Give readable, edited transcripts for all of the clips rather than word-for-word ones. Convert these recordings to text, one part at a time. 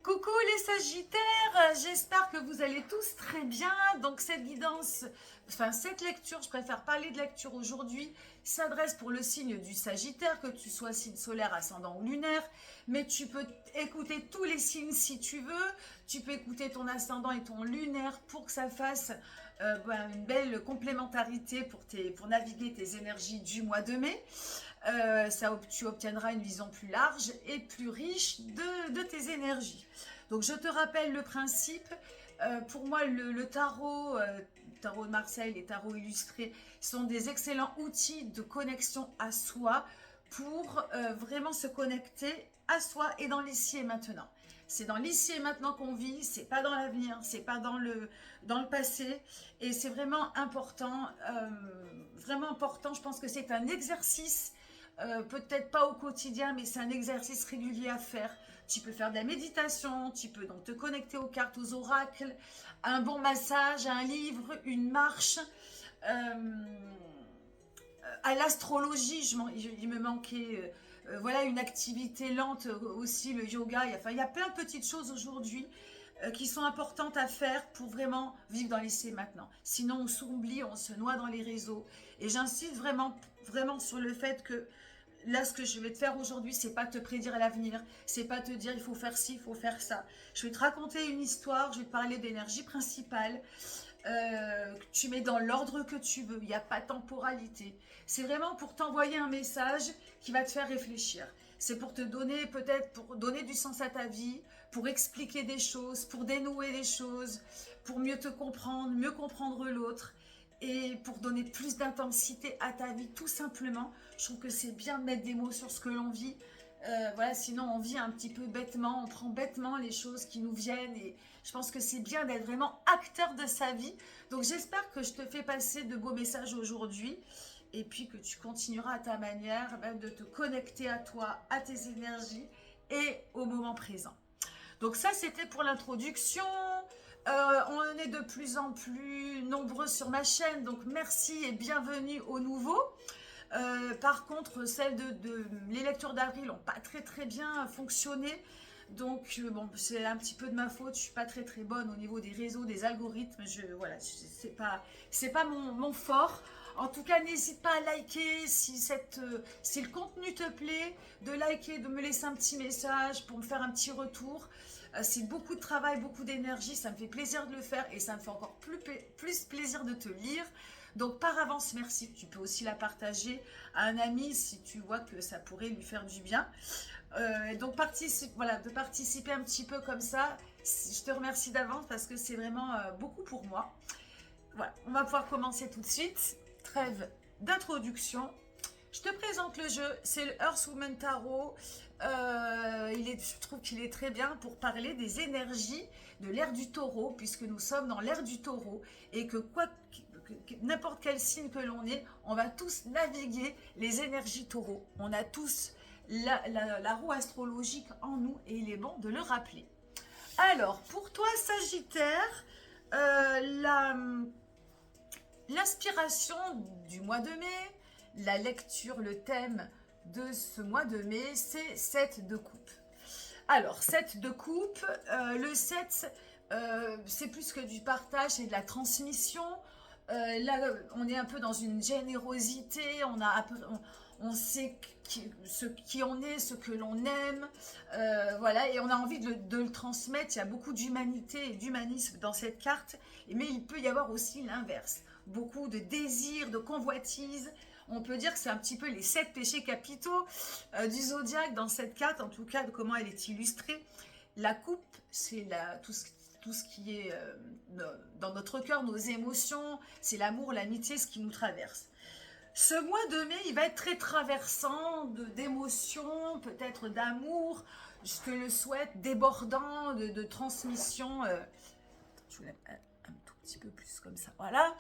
Coucou les Sagittaires, j'espère que vous allez tous très bien. Donc cette guidance, cette lecture, je préfère parler de lecture aujourd'hui, s'adresse pour le signe du Sagittaire, que tu sois signe solaire, ascendant ou lunaire, mais tu peux écouter tous les signes si tu veux. Tu peux écouter ton ascendant et ton lunaire pour que ça fasse une belle complémentarité pour naviguer tes énergies du mois de mai. Tu obtiendras une vision plus large et plus riche de tes énergies. Donc je te rappelle le principe. Pour moi, le tarot, tarot de Marseille, les tarots illustrés sont des excellents outils de connexion à soi pour vraiment se connecter à soi et dans l'ici et maintenant. C'est dans l'ici et maintenant qu'on vit, c'est pas dans l'avenir, c'est pas dans le passé, et c'est vraiment important, je pense que c'est un exercice, peut-être pas au quotidien, mais c'est un exercice régulier à faire. Tu peux faire de la méditation, tu peux donc te connecter aux cartes, aux oracles, un bon massage, un livre, une marche, à l'astrologie, il me manquait voilà, une activité lente aussi, le yoga. Il y a plein de petites choses aujourd'hui qui sont importantes à faire pour vraiment vivre dans l'ici et maintenant. Sinon, on s'oublie, on se noie dans les réseaux. Et j'insiste vraiment, vraiment sur le fait que là, ce que je vais te faire aujourd'hui, c'est pas te prédire l'avenir, c'est pas te dire il faut faire ci, il faut faire ça. Je vais te raconter une histoire, je vais te parler d'énergie principale, que tu mets dans l'ordre que tu veux, il n'y a pas de temporalité. C'est vraiment pour t'envoyer un message qui va te faire réfléchir. C'est pour te donner, peut-être, pour donner du sens à ta vie, pour expliquer des choses, pour dénouer des choses, pour mieux te comprendre, mieux comprendre l'autre, et pour donner plus d'intensité à ta vie, tout simplement. Je trouve que c'est bien de mettre des mots sur ce que l'on vit. Voilà, sinon on vit un petit peu bêtement, on prend bêtement les choses qui nous viennent, et je pense que c'est bien d'être vraiment acteur de sa vie. Donc j'espère que je te fais passer de beaux messages aujourd'hui, et puis que tu continueras à ta manière de te connecter à toi, à tes énergies et au moment présent. Donc ça, c'était pour l'introduction. On est de plus en plus nombreux sur ma chaîne, donc merci et bienvenue aux nouveaux. Par contre, les lectures d'avril n'ont pas très bien fonctionné. Donc bon, c'est un petit peu de ma faute, je suis pas très bonne au niveau des réseaux, des algorithmes. Voilà, c'est pas mon fort. En tout cas, n'hésite pas à liker si le contenu te plaît, de liker, de me laisser un petit message pour me faire un petit retour. C'est beaucoup de travail, beaucoup d'énergie, ça me fait plaisir de le faire, et ça me fait encore plus plaisir de te lire. Donc par avance, merci. Tu peux aussi la partager à un ami si tu vois que ça pourrait lui faire du bien. Donc de participer un petit peu comme ça, je te remercie d'avance parce que c'est vraiment beaucoup pour moi. Voilà, on va pouvoir commencer tout de suite. Trêve d'introduction. Je te présente le jeu, c'est le Earth Woman Tarot. Je trouve qu'il est très bien pour parler des énergies de l'ère du taureau, puisque nous sommes dans l'ère du taureau, et que n'importe quel signe que l'on est, on va tous naviguer les énergies taureau. On a tous la roue astrologique en nous, et il est bon de le rappeler. Alors, pour toi, Sagittaire, l'inspiration du mois de mai, la lecture, le thème de ce mois de mai, c'est 7 de coupe. Alors, 7 de coupe, le 7, c'est plus que du partage, c'est de la transmission. Là, on est un peu dans une générosité, on sait qui on est, ce que l'on aime, voilà, et on a envie de le transmettre. Il y a beaucoup d'humanité et d'humanisme dans cette carte, mais il peut y avoir aussi l'inverse, beaucoup de désir, de convoitise. On peut dire que c'est un petit peu les 7 péchés capitaux du zodiaque dans cette carte, en tout cas de comment elle est illustrée. La coupe, c'est tout ce qui est dans notre cœur, nos émotions, c'est l'amour, l'amitié, ce qui nous traverse. Ce mois de mai, il va être très traversant d'émotions, peut-être d'amour, je te le souhaite, débordant, de transmission. Je voulais un tout petit peu plus comme ça, voilà.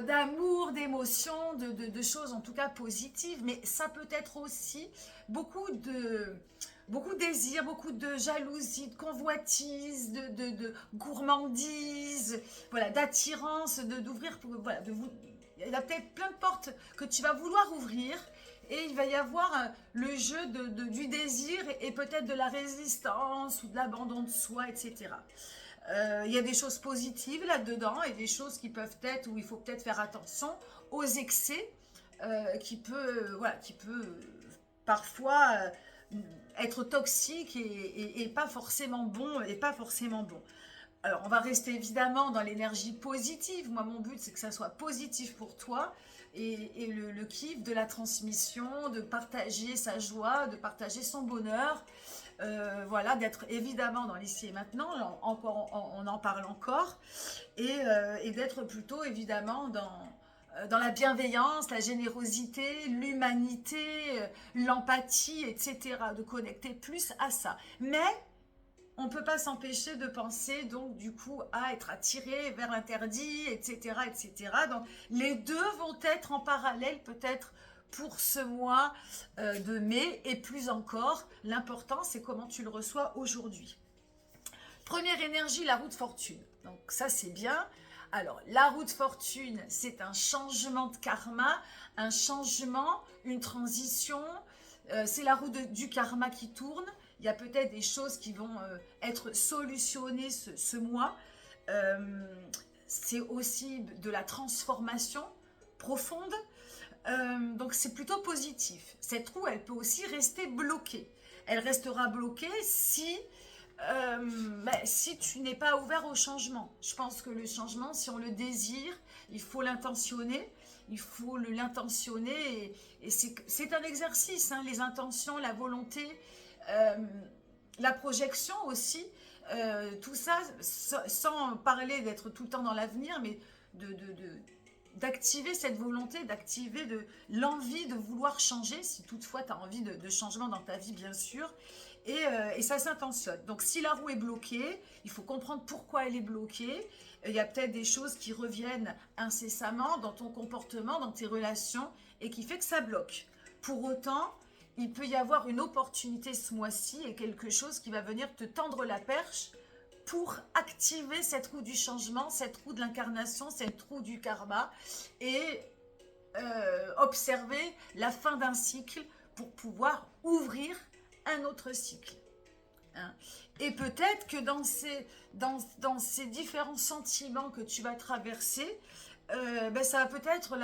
D'amour, d'émotions, de choses en tout cas positives, mais ça peut être aussi beaucoup de désir, beaucoup de jalousie, de convoitise, de gourmandise, voilà, d'attirance, d'ouvrir, voilà, il y a peut-être plein de portes que tu vas vouloir ouvrir, et il va y avoir le jeu du désir et peut-être de la résistance ou de l'abandon de soi, etc. Il y a des choses positives là-dedans et des choses qui peuvent être, où il faut peut-être faire attention aux excès qui peut parfois être toxique et pas forcément bon et pas forcément bon. Alors, on va rester évidemment dans l'énergie positive. Moi, mon but, c'est que ça soit positif pour toi et le kiff de la transmission, de partager sa joie, de partager son bonheur. Voilà, d'être évidemment dans l'ici et maintenant, on en parle encore, et d'être plutôt évidemment dans la bienveillance, la générosité, l'humanité, l'empathie, etc. De connecter plus à ça. Mais on ne peut pas s'empêcher de penser donc du coup à être attiré vers l'interdit, etc., etc. Donc les deux vont être en parallèle peut-être pour ce mois de mai et plus encore. L'important c'est comment tu le reçois aujourd'hui. Première énergie, la roue de fortune. Donc ça c'est bien. Alors la roue de fortune, c'est un changement de karma, un changement, une transition. C'est la roue du karma qui tourne. Il y a peut-être des choses qui vont être solutionnées ce mois. C'est aussi de la transformation profonde. Donc c'est plutôt positif. Cette roue, elle peut aussi rester bloquée. Elle restera bloquée si tu n'es pas ouvert au changement. Je pense que le changement, si on le désire, il faut l'intentionner. Il faut l'intentionner et c'est un exercice, hein, les intentions, la volonté, la projection aussi, tout ça sans parler d'être tout le temps dans l'avenir, mais d'activer cette volonté, d'activer l'envie de vouloir changer, si toutefois tu as envie de changement dans ta vie, bien sûr, et ça s'intentionne. Donc si la roue est bloquée, il faut comprendre pourquoi elle est bloquée. Il y a peut-être des choses qui reviennent incessamment dans ton comportement, dans tes relations, et qui fait que ça bloque. Pour autant, il peut y avoir une opportunité ce mois-ci et quelque chose qui va venir te tendre la perche pour activer cette roue du changement, cette roue de l'incarnation, cette roue du karma et observer la fin d'un cycle pour pouvoir ouvrir un autre cycle. Hein. Et peut-être que dans ces différents sentiments que tu vas traverser, ça va peut-être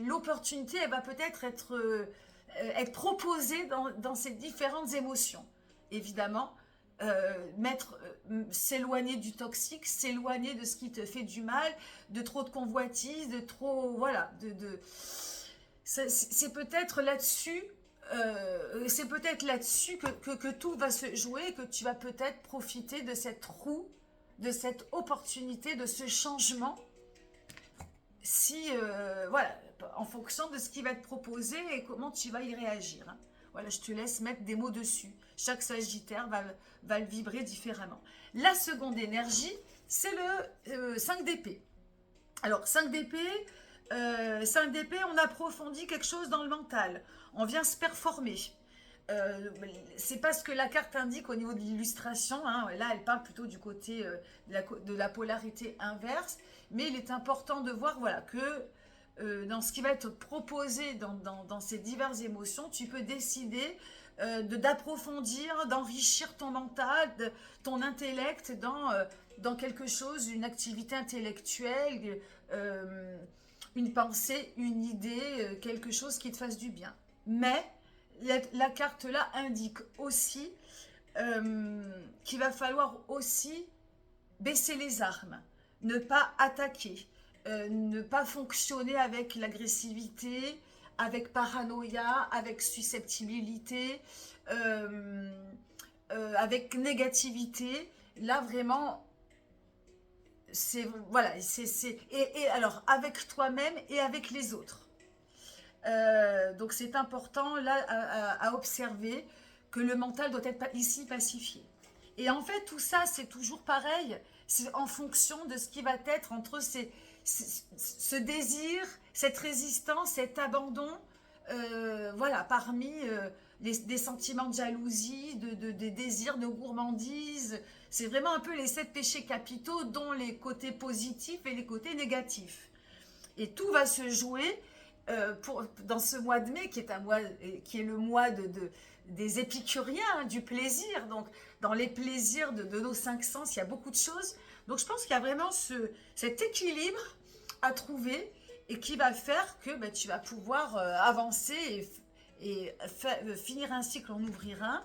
l'opportunité, elle va peut-être être proposée dans ces différentes émotions. Évidemment, s'éloigner du toxique, s'éloigner de ce qui te fait du mal, de trop de convoitise, de trop, voilà, c'est peut-être là-dessus. C'est peut-être là-dessus que tout va se jouer, que tu vas peut-être profiter de cette roue, de cette opportunité, de ce changement, voilà, en fonction de ce qui va être proposé et comment tu vas y réagir. Hein. Voilà, je te laisse mettre des mots dessus. Chaque sagittaire va le vibrer différemment. La seconde énergie, c'est le 5 d'épée. Alors, 5 d'épée, on approfondit quelque chose dans le mental. On vient se performer. C'est pas ce que la carte indique au niveau de l'illustration. Hein. Là, elle parle plutôt du côté de la polarité inverse. Mais il est important de voir voilà, que dans ce qui va être proposé dans ces diverses émotions, tu peux décider d'approfondir, d'enrichir ton mental, ton intellect dans quelque chose, une activité intellectuelle, une pensée, une idée, quelque chose qui te fasse du bien. Mais la carte là indique aussi qu'il va falloir aussi baisser les armes, ne pas attaquer, ne pas fonctionner avec l'agressivité, avec paranoïa, avec susceptibilité, avec négativité. Là vraiment, voilà, et alors avec toi-même et avec les autres. Donc c'est important là à observer que le mental doit être ici pacifié. Et en fait tout ça c'est toujours pareil, c'est en fonction de ce qui va être entre ce désir, cette résistance, cet abandon, voilà, parmi des sentiments de jalousie, des désirs de gourmandise. C'est vraiment un peu les 7 péchés capitaux, dont les côtés positifs et les côtés négatifs. Et tout va se jouer dans ce mois de mai, qui est un mois, qui est le mois des épicuriens, hein, du plaisir. Donc, dans les plaisirs de nos cinq sens, il y a beaucoup de choses. Donc, je pense qu'il y a vraiment cet équilibre à trouver et qui va faire que ben, tu vas pouvoir avancer finir un cycle, en ouvrir un,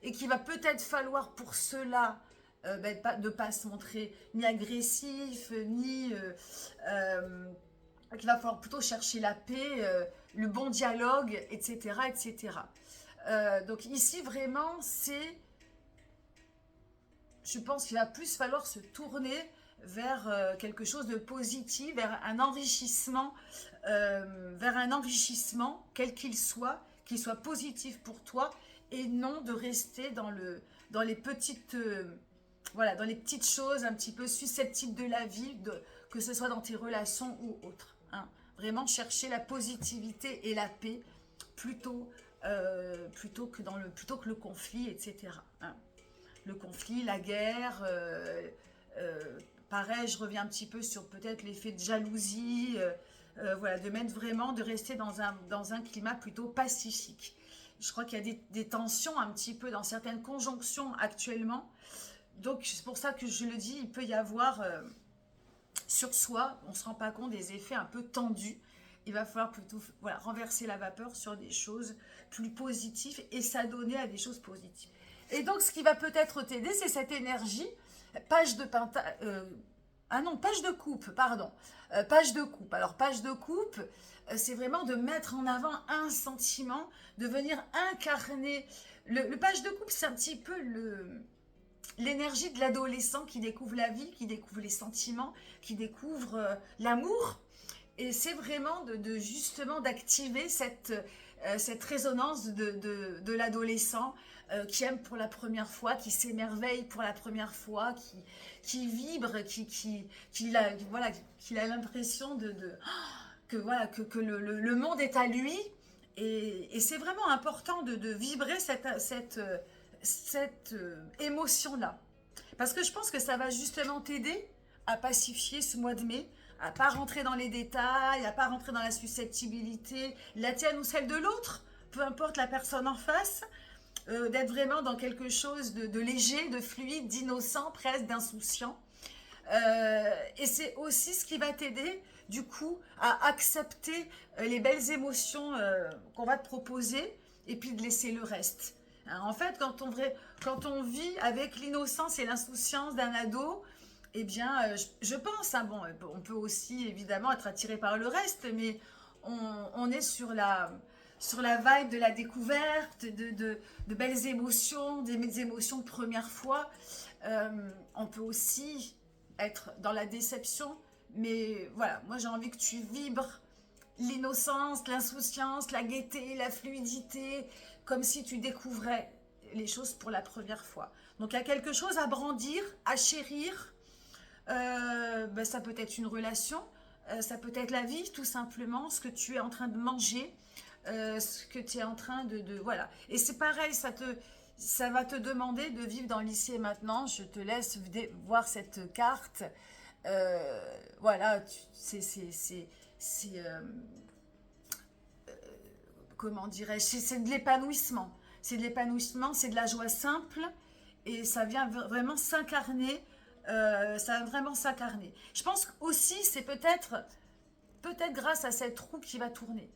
et qu'il va peut-être falloir pour cela de ne pas se montrer ni agressif, ni... qu'il va falloir plutôt chercher la paix, le bon dialogue, etc. etc. Donc ici, vraiment, je pense qu'il va plus falloir se tourner vers quelque chose de positif, vers un enrichissement, quel qu'il soit positif pour toi, et non de rester dans les petites, voilà, dans les petites choses un petit peu susceptibles de la vie, que ce soit dans tes relations ou autres. Hein. Vraiment chercher la positivité et la paix plutôt que le conflit, etc. Hein. Le conflit, la guerre, pareil, je reviens un petit peu sur peut-être l'effet de jalousie, voilà, de rester dans un climat plutôt pacifique. Je crois qu'il y a des tensions un petit peu dans certaines conjonctions actuellement. Donc c'est pour ça que je le dis, il peut y avoir sur soi, on ne se rend pas compte des effets un peu tendus. Il va falloir plutôt voilà, renverser la vapeur sur des choses plus positives et s'adonner à des choses positives. Et donc ce qui va peut-être t'aider, c'est cette énergie, page de coupe, pardon. Page de coupe. Alors page de coupe, c'est vraiment de mettre en avant un sentiment, de venir incarner. Le page de coupe, c'est un petit peu l'énergie de l'adolescent qui découvre la vie, qui découvre les sentiments, qui découvre l'amour. Et c'est vraiment justement d'activer cette résonance de l'adolescent qui aime pour la première fois, qui s'émerveille pour la première fois, qui vibre, qui a l'impression que le monde est à lui. Et c'est vraiment important de vibrer cette émotion-là. Parce que je pense que ça va justement t'aider à pacifier ce mois de mai, à pas rentrer dans les détails, à pas rentrer dans la susceptibilité, la tienne ou celle de l'autre, peu importe la personne en face, d'être vraiment dans quelque chose de léger, de fluide, d'innocent, presque d'insouciant. Et c'est aussi ce qui va t'aider, du coup, à accepter les belles émotions qu'on va te proposer et puis de laisser le reste. Hein, en fait, quand on vit avec l'innocence et l'insouciance d'un ado, eh bien, je pense, hein, bon, on peut aussi évidemment être attiré par le reste, mais on est sur la vibe de la découverte, de belles émotions, des émotions de première fois. On peut aussi être dans la déception, mais voilà, moi j'ai envie que tu vibres l'innocence, l'insouciance, la gaieté, la fluidité, comme si tu découvrais les choses pour la première fois. Donc il y a quelque chose à brandir, à chérir. Ça peut être une relation, ça peut être la vie tout simplement, ce que tu es en train de manger, ce que tu es en train voilà. Et c'est pareil, ça va te demander de vivre dans l'ici et maintenant. Je te laisse voir cette carte. Voilà, comment dirais-je, c'est de l'épanouissement. C'est de l'épanouissement, c'est de la joie simple et ça vient vraiment s'incarner. Ça va vraiment s'incarner. Je pense aussi c'est peut-être grâce à cette roue qui va tourner.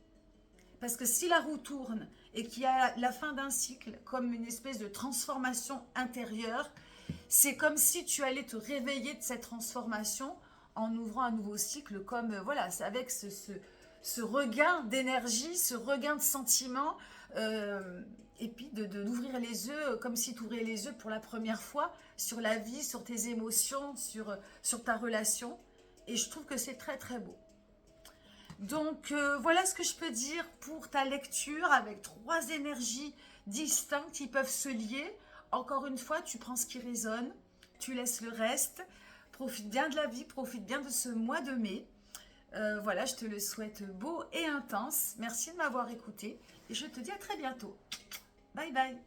Parce que si la roue tourne et qu'il y a la fin d'un cycle comme une espèce de transformation intérieure, c'est comme si tu allais te réveiller de cette transformation en ouvrant un nouveau cycle, comme voilà, avec ce regain d'énergie, ce regain de sentiment, et puis d'ouvrir les yeux comme si tu ouvrais les yeux pour la première fois sur la vie, sur tes émotions, sur ta relation. Et je trouve que c'est très très beau. Donc voilà ce que je peux dire pour ta lecture avec 3 énergies distinctes qui peuvent se lier. Encore une fois, tu prends ce qui résonne, tu laisses le reste. Profite bien de la vie, profite bien de ce mois de mai. Voilà, je te le souhaite beau et intense. Merci de m'avoir écouté et je te dis à très bientôt. Bye bye.